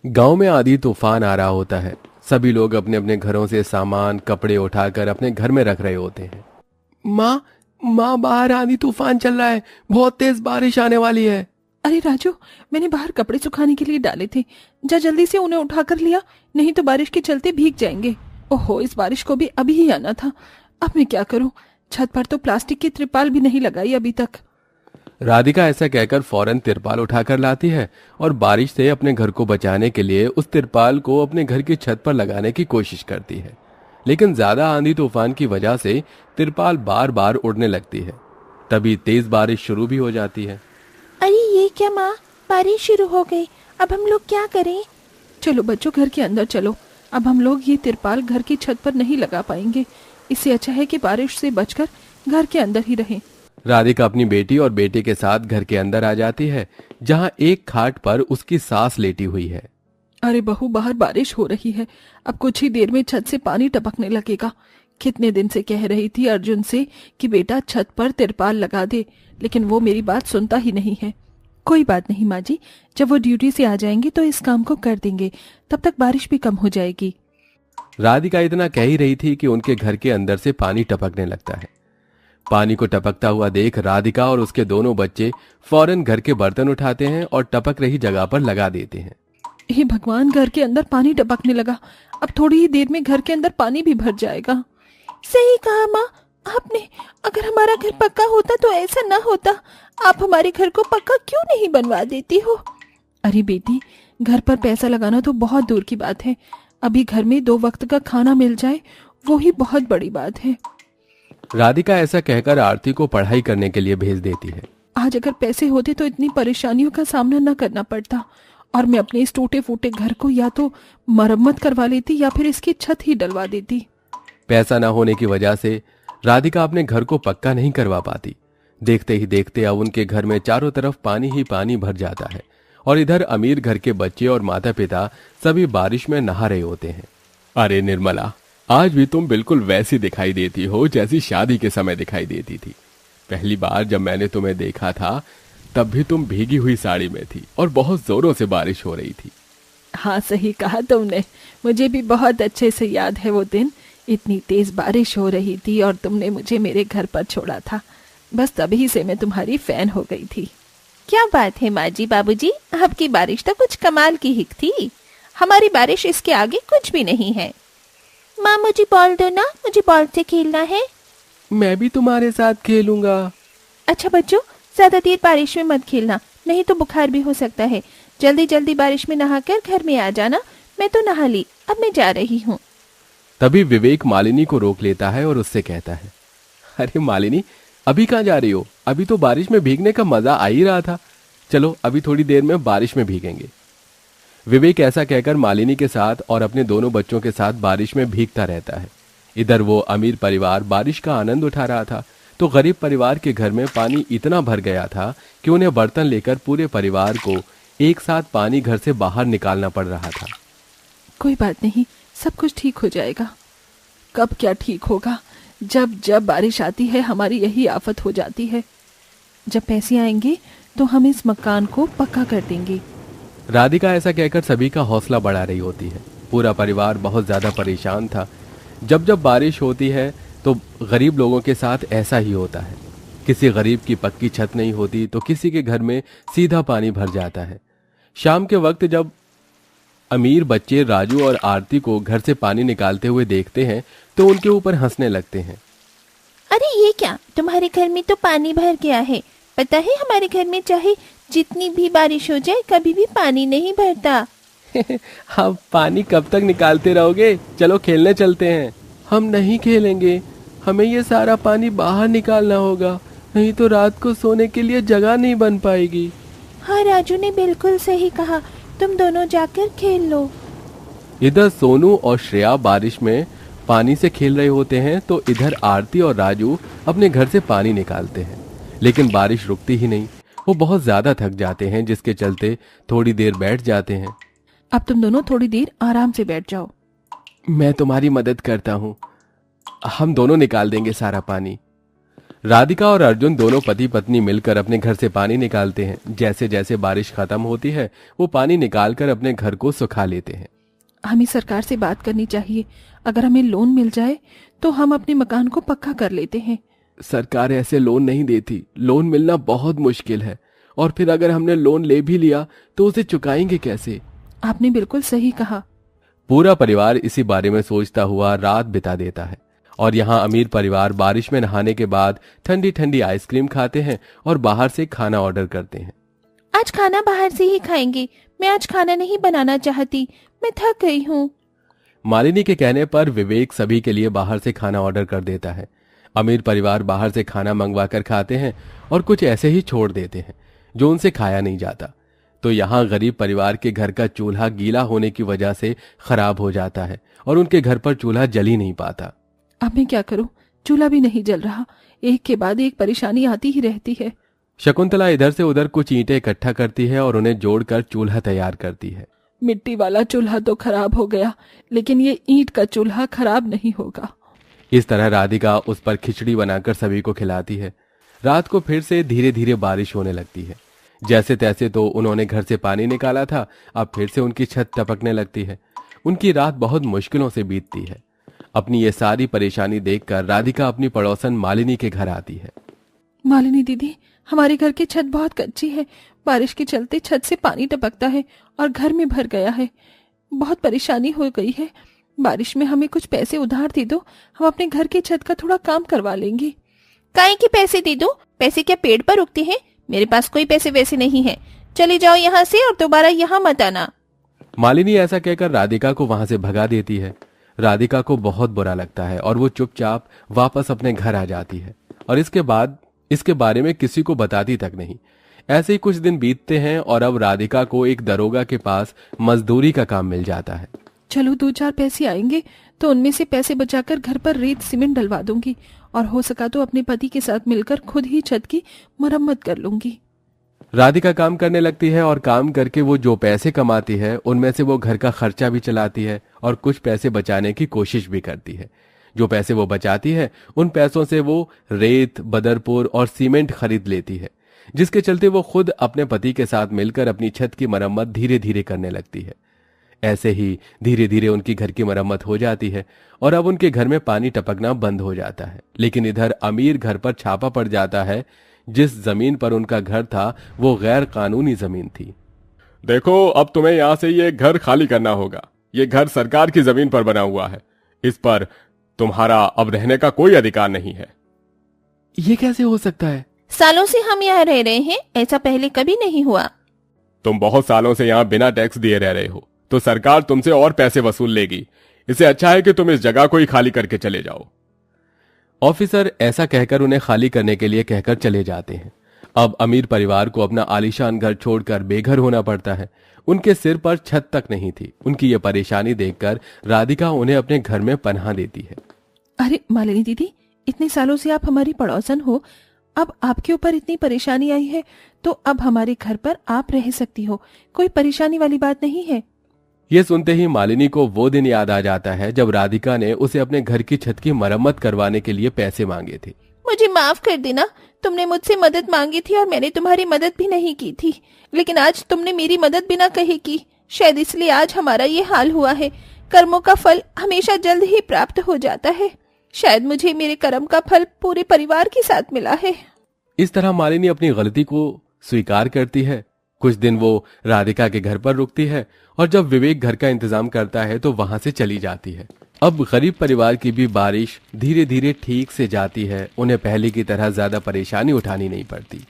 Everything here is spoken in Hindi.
गांव में आंधी तूफान आ रहा होता है। सभी लोग अपने अपने घरों से सामान कपड़े उठाकर अपने घर में रख रहे होते हैं। माँ माँ, बाहर आंधी तूफान चल रहा है, बहुत तेज बारिश आने वाली है। अरे राजू, मैंने बाहर कपड़े सुखाने के लिए डाले थे, जा जल्दी से उन्हें उठा कर लिया, नहीं तो बारिश के चलते भीग जाएंगे। ओहो, इस बारिश को भी अभी ही आना था। अब मैं क्या करूं? छत पर तो प्लास्टिक की त्रिपाल भी नहीं लगाई अभी तक। राधिका ऐसा कहकर फौरन तिरपाल उठाकर लाती है और बारिश से अपने घर को बचाने के लिए उस तिरपाल को अपने घर की छत पर लगाने की कोशिश करती है। लेकिन ज्यादा आंधी तूफान की वजह से तिरपाल बार बार उड़ने लगती है। तभी तेज बारिश शुरू भी हो जाती है। अरे ये क्या माँ, बारिश शुरू हो गई, अब हम लोग क्या करें? चलो बच्चों, घर के अंदर चलो। अब हम लोग ये तिरपाल घर की छत पर नहीं लगा पाएंगे। इससे अच्छा है कि बारिश से बचकर घर के अंदर ही रहें। राधिका अपनी बेटी और बेटे के साथ घर के अंदर आ जाती है, जहां एक खाट पर उसकी सास लेटी हुई है। अरे बहू, बाहर बारिश हो रही है, अब कुछ ही देर में छत से पानी टपकने लगेगा। कितने दिन से कह रही थी अर्जुन से कि बेटा छत पर तिरपाल लगा दे, लेकिन वो मेरी बात सुनता ही नहीं है। कोई बात नहीं माँ जी, जब वो ड्यूटी से आ जाएंगे तो इस काम को कर देंगे, तब तक बारिश भी कम हो जाएगी। राधिका इतना कह ही रही थी कि उनके घर के अंदर से पानी टपकने लगता है। पानी को टपकता हुआ देख राधिका और उसके दोनों बच्चे फौरन घर के बर्तन उठाते हैं और टपक रही जगह पर लगा देते हैं। हे भगवान, घर के अंदर पानी टपकने लगा। अब थोड़ी ही देर में घर के अंदर पानी भी भर जाएगा। सही कहा माँ आपने, अगर हमारा घर पक्का होता तो ऐसा ना होता। आप हमारे घर को पक्का क्यों नहीं बनवा देती हो? अरे बेटी, घर पर पैसा लगाना तो बहुत दूर की बात है। अभी घर में 2 वक्त का खाना मिल जाए, वो ही बहुत बड़ी बात है। राधिका ऐसा कहकर आरती को पढ़ाई करने के लिए भेज देती है। आज अगर पैसे होते तो इतनी परेशानियों का सामना न करना पड़ता, और मैं अपने इस टूटे फूटे घर को या तो मरम्मत करवा लेती या फिर इसकी छत ही डलवा देती। पैसा न होने की वजह से राधिका अपने घर को पक्का नहीं करवा पाती। देखते ही देखते अब उनके घर में चारों तरफ पानी ही पानी भर जाता है और इधर अमीर घर के बच्चे और माता पिता सभी बारिश में नहा रहे होते हैं। अरे निर्मला, आज भी तुम बिल्कुल वैसी दिखाई देती हो जैसी शादी के समय दिखाई देती थी। पहली बार जब मैंने तुम्हें देखा था तब भी तुम भीगी हुई साड़ी में थी और बहुत जोरों से बारिश हो रही थी। हाँ, सही कहा तुमने, मुझे भी बहुत अच्छे से याद है वो दिन। इतनी तेज बारिश हो रही थी और तुमने मुझे मेरे घर पर छोड़ा था। बस तभी से मैं तुम्हारी फैन हो गई थी। क्या बात है माँ जी, बाबूजी, आपकी बारिश तो कुछ कमाल की हिक थी। हमारी बारिश इसके आगे कुछ भी नहीं है। माँ मुझे बॉल दो ना, मुझे बॉल से खेलना है। मैं भी तुम्हारे साथ खेलूंगा। अच्छा बच्चों, ज्यादा देर बारिश में मत खेलना, नहीं तो बुखार भी हो सकता है। जल्दी जल्दी बारिश में नहाकर घर में आ जाना। मैं तो नहा ली, अब मैं जा रही हूँ। तभी विवेक मालिनी को रोक लेता है और उससे कहता है, अरे मालिनी, अभी कहाँ जा रही हो? अभी तो बारिश में भीगने का मजा आ ही रहा था। चलो अभी थोड़ी देर में बारिश में भीगेंगे। विवेक ऐसा कहकर मालिनी के साथ और अपने दोनों बच्चों के साथ बारिश में भीगता रहता है। इधर वो अमीर परिवार बारिश का आनंद उठा रहा था, तो गरीब परिवार के घर में पानी इतना भर गया था कि उन्हें बर्तन लेकर पूरे परिवार को एक साथ पानी घर से बाहर निकालना पड़ रहा था। कोई बात नहीं, सब कुछ ठीक हो जाएगा। कब क्या ठीक होगा? जब जब बारिश आती है हमारी यही आफत हो जाती है। जब पैसे आएंगे तो हम इस मकान को पक्का कर देंगे। राधिका ऐसा कहकर सभी का हौसला बढ़ा रही होती है। पूरा परिवार बहुत ज्यादा परेशान था। जब जब बारिश होती है तो गरीब लोगों के साथ ऐसा ही होता है। किसी गरीब की पक्की छत नहीं होती तो किसी के घर में सीधा पानी भर जाता है। शाम के वक्त जब अमीर बच्चे राजू और आरती को घर से पानी निकालते हुए देखते हैं तो उनके ऊपर हंसने लगते हैं। अरे ये क्या, तुम्हारे घर में तो पानी भर गया है। पता है हमारे घर में चाहे जितनी भी बारिश हो जाए कभी भी पानी नहीं भरता। आप पानी कब तक निकालते रहोगे? चलो खेलने चलते हैं। हम नहीं खेलेंगे, हमें ये सारा पानी बाहर निकालना होगा, नहीं तो रात को सोने के लिए जगह नहीं बन पाएगी। हाँ, राजू ने बिल्कुल सही कहा, तुम दोनों जाकर खेल लो। इधर सोनू और श्रेया बारिश में पानी से खेल रहे होते हैं तो इधर आरती और राजू अपने घर से पानी निकालते हैं, लेकिन बारिश रुकती ही नहीं। वो बहुत ज्यादा थक जाते हैं, जिसके चलते थोड़ी देर बैठ जाते हैं। अब तुम दोनों थोड़ी देर आराम से बैठ जाओ। मैं तुम्हारी मदद करता हूँ, हम दोनों निकाल देंगे सारा पानी। राधिका और अर्जुन दोनों पति पत्नी मिलकर अपने घर से पानी निकालते हैं। जैसे जैसे बारिश खत्म होती है वो पानी निकालकर अपने घर को सुखा लेते हैं। हमें सरकार से बात करनी चाहिए। अगर हमें लोन मिल जाए तो हम अपने मकान को पक्का कर लेते हैं। सरकार ऐसे लोन नहीं देती, लोन मिलना बहुत मुश्किल है, और फिर अगर हमने लोन ले भी लिया तो उसे चुकाएंगे कैसे? आपने बिल्कुल सही कहा। पूरा परिवार इसी बारे में सोचता हुआ रात बिता देता है। और यहाँ अमीर परिवार बारिश में नहाने के बाद ठंडी ठंडी आइसक्रीम खाते हैं और बाहर से खाना ऑर्डर करते हैं। आज खाना बाहर से ही खाएंगे, मैं आज खाना नहीं बनाना चाहती, मैं थक गई हूँ। मालिनी के कहने पर विवेक सभी के लिए बाहर से खाना ऑर्डर कर देता है। अमीर परिवार बाहर से खाना मंगवा कर खाते हैं और कुछ ऐसे ही छोड़ देते हैं जो उनसे खाया नहीं जाता। तो यहाँ गरीब परिवार के घर का चूल्हा गीला होने की वजह से खराब हो जाता है और उनके घर पर चूल्हा जल ही नहीं पाता। अब मैं क्या करूं? चूल्हा भी नहीं जल रहा। एक के बाद एक परेशानी आती ही रहती है। शकुंतला इधर से उधर कुछ ईंटें इकट्ठा करती है और उन्हें जोड़कर चूल्हा तैयार करती है। मिट्टी वाला चूल्हा तो खराब हो गया, लेकिन ये ईंट का चूल्हा खराब नहीं होगा। इस तरह राधिका उस पर खिचड़ी बनाकर सभी को खिलाती है। रात को फिर से धीरे धीरे बारिश होने लगती है। जैसे तैसे तो उन्होंने घर से पानी निकाला था, अब फिर से उनकी छत टपकने लगती है। उनकी रात बहुत मुश्किलों से बीतती है। अपनी ये सारी परेशानी देखकर राधिका अपनी पड़ोसन मालिनी के घर आती है। मालिनी दीदी, हमारे घर की छत बहुत कच्ची है। बारिश के चलते छत से पानी टपकता है और घर में भर गया है। बहुत परेशानी हो गई है। बारिश में हमें कुछ पैसे उधार दे दो, हम अपने घर की छत का थोड़ा काम करवा लेंगे। काहे के पैसे दे दो? पैसे क्या पेड़ पर उगते हैं? मेरे पास कोई पैसे वैसे नहीं है। चली जाओ यहाँ से और दोबारा यहाँ मत आना। मालिनी ऐसा कहकर राधिका को वहां से भगा देती है। राधिका को बहुत बुरा लगता है और वो चुपचाप वापस अपने घर आ जाती है और इसके बाद इसके बारे में किसी को बताती तक नहीं। ऐसे ही कुछ दिन बीतते हैं और अब राधिका को एक दरोगा के पास मजदूरी का काम मिल जाता है। चलो 2-4 पैसे आएंगे तो उनमें से पैसे बचाकर घर पर रेत सीमेंट डलवा दूंगी और हो सका तो अपने पति के साथ मिलकर खुद ही छत की मरम्मत कर लूंगी। राधिका काम करने लगती है और काम करके वो जो पैसे कमाती है उनमें से वो घर का खर्चा भी चलाती है और कुछ पैसे बचाने की कोशिश भी करती है। जो पैसे वो बचाती है उन पैसों से वो रेत, बदरपुर और सीमेंट खरीद लेती है, जिसके चलते वो खुद अपने पति के साथ मिलकर अपनी छत की मरम्मत धीरे धीरे करने लगती है। ऐसे ही धीरे धीरे उनकी घर की मरम्मत हो जाती है और अब उनके घर में पानी टपकना बंद हो जाता है। लेकिन इधर अमीर घर पर छापा पड़ जाता है। जिस जमीन पर उनका घर था वो गैर कानूनी जमीन थी। देखो, अब तुम्हें यहाँ से ये घर खाली करना होगा। ये घर सरकार की जमीन पर बना हुआ है, इस पर तुम्हारा अब रहने का कोई अधिकार नहीं है। ये कैसे हो सकता है? सालों से हम यहाँ रह रहे हैं, ऐसा पहले कभी नहीं हुआ। तुम बहुत सालों से यहाँ बिना टैक्स दिए रह रहे हो, तो सरकार तुमसे और पैसे वसूल लेगी। इससे अच्छा है कि तुम इस जगह को ही खाली करके चले जाओ। ऑफिसर ऐसा कहकर उन्हें खाली करने के लिए कहकर चले जाते हैं। अब अमीर परिवार को अपना आलीशान घर छोड़कर बेघर होना पड़ता है। उनके सिर पर छत तक नहीं थी। उनकी ये परेशानी देखकर राधिका उन्हें अपने घर में पनाह देती है। अरे मालिनी दीदी, इतने सालों से आप हमारी पड़ोसन हो, अब आपके ऊपर इतनी परेशानी आई है तो अब हमारे घर पर आप रह सकती हो, कोई परेशानी वाली बात नहीं है। ये सुनते ही मालिनी को वो दिन याद आ जाता है जब राधिका ने उसे अपने घर की छत की मरम्मत करवाने के लिए पैसे मांगे थे। मुझे माफ कर देना, तुमने मुझसे मदद मांगी थी और मैंने तुम्हारी मदद भी नहीं की थी, लेकिन आज तुमने मेरी मदद बिना कहे की, शायद इसलिए आज हमारा ये हाल हुआ है। कर्मों का फल हमेशा जल्द ही प्राप्त हो जाता है। शायद मुझे मेरे कर्म का फल पूरे परिवार के साथ मिला है। इस तरह मालिनी अपनी गलती को स्वीकार करती है। कुछ दिन वो राधिका के घर पर रुकती है और जब विवेक घर का इंतजाम करता है तो वहां से चली जाती है। अब गरीब परिवार की भी बारिश धीरे धीरे ठीक से जाती है। उन्हें पहले की तरह ज्यादा परेशानी उठानी नहीं पड़ती।